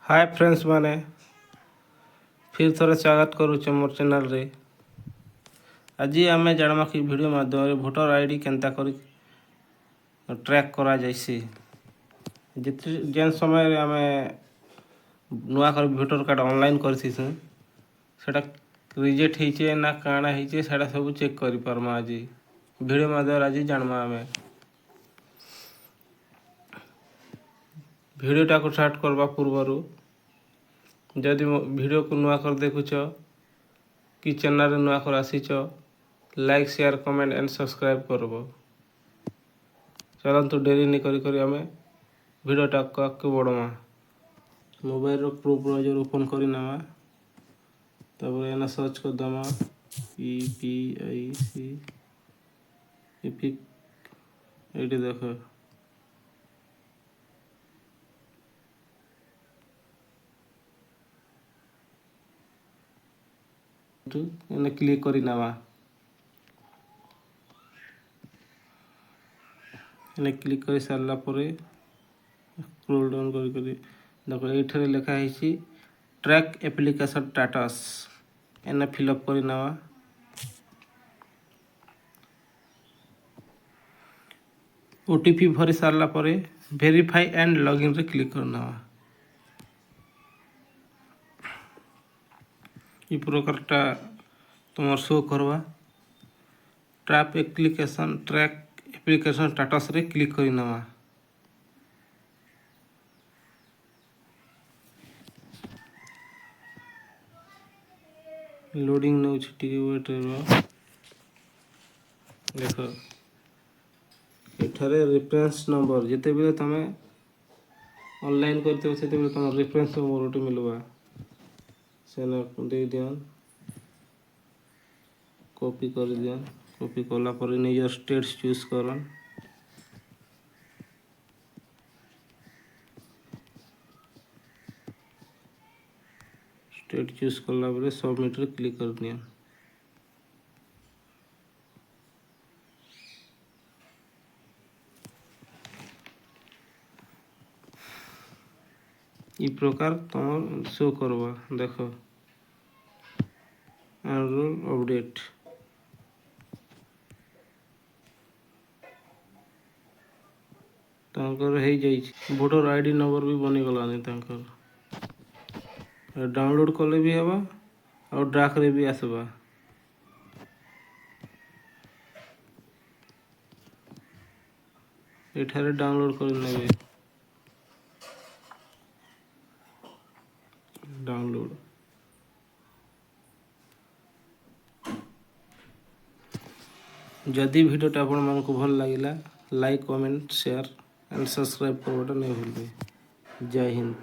Hi friends माने फिर थोड़े स्वागत करुचे मोर चैनल रे। आज आम जानमा कि वीडियो माध्यम भोटर आईडी केनता करी ट्रैक करा जाइसी। जेन समय आम नुआ कर भोटर कार्ड ऑनलाइन करसीसु सेटा रिजेक्ट होइचे ना काଣା होइचे सेटा सब चेक करि परमा। आज वीडियो माध्यम आज जानमा आम वीडियोटा को स्टार्ट करबा पूर्वरु जदि वीडियो को नुआ कर देखुच कि चैनल नुआ कर आसीच like share comment and subscribe करब। चलतु डेरी नहीं करी आम वीडियोटा को बढ़मा। मोबाइल रो क्रोम ब्राउजर ओपन करी नामा तब एना सर्च कर दमा EPIC एपिक एटी देखो एने क्लिक करी नामा। एने क्लिक कर सारा पर स्क्रॉल डाउन करी देखो ये लिखा है ट्रैक एप्लिकेशन स्टेटस एने फिलअप करी नामा। OTP भरी सारा पर वेरीफाई एंड लॉगिन रे क्लिक करना। ये प्रकारटा तुम शो करवा ट्रैक एप्लिकेशन स्टेटस रे क्लिक करी नामा। लोडिंग नौ टिके वेट देखो एठारे रेफरेंस नंबर जिते बेले तमे ऑनलाइन करते से तुम रेफरेंस नंबर गोटे मिलवा सेना दे दियन कॉपी कर दियन। कॉपी कला पर निजर स्टेट्स चूज करन स्टेट चूज कला पर सबमिट रे क्लिक कर दियन। इ प्रकार तुम शो करवा देखो एनरोल अपडेट तांकर हे जाई वोटर आईडी नंबर भी बनी गलानी तांकर डाउनलोड कले भी हवा और ड्राक रे भी आसबा। एठारे डाउनलोड कर नेबे डाउनलोड जदि वीडियोटा आपण मानकु भल लागिला like comment share and subscribe करवाटा नहीं भूलबे। जय हिंद।